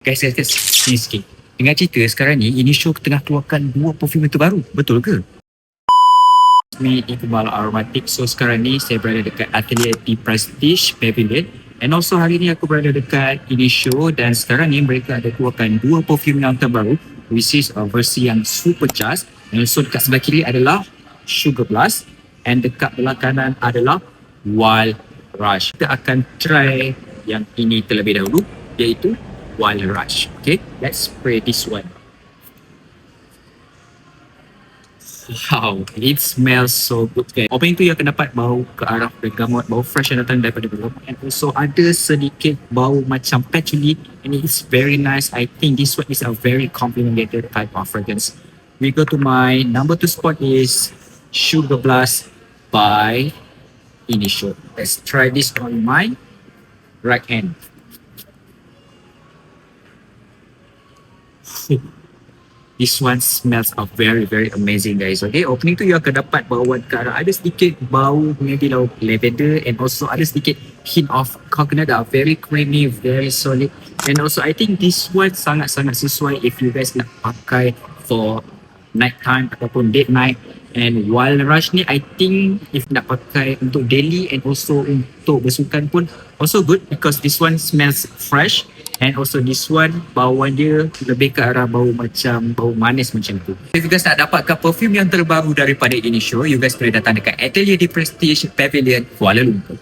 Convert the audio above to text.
Guys, sini sikit. Dengar cerita sekarang ni, Innisfree tengah keluarkan 2 perfume terbaru. Betul ke? Ni Iqbal Aromatic. So sekarang ni saya berada dekat Atelier di Prestige Pavilion. And also hari ni aku berada dekat Innisfree dan sekarang ni mereka ada keluarkan 2 perfume yang terbaru, which is versi yang super charged. And so dekat sebelah kiri adalah Sugar Blast and dekat belah kanan adalah Wild Rush. Kita akan try yang ini terlebih dahulu, iaitu Wild Rush. Okay, let's spray this one. Wow, it smells so good guys. Opening tu you akan dapat bau ke arah bergamot, bau fresh yang datang daripada bergamot. And also ada sedikit bau macam patchouli and it's very nice. I think this one is a very complimented type of fragrance. We go to my number 2 spot is Sugar Blast by Innisfree. Let's try this on my right hand. This one smells of very amazing guys. Okay, opening tu you akan dapat bauan ke arah, ada sedikit bau maybe lavender and also ada sedikit hint of coconut that are very creamy, very solid. And also I think this one sangat-sangat sesuai if you guys nak pakai for night time ataupun date night. And Wild Rush ni I think if nak pakai untuk daily and also untuk bersukan pun also good because this one smells fresh. And also this one bauan dia lebih ke arah bau macam bau manis macam tu. If you guys nak dapatkan perfume yang terbaru daripada Innisfree, you guys boleh datang dekat Atelier di Prestige Pavilion Kuala Lumpur.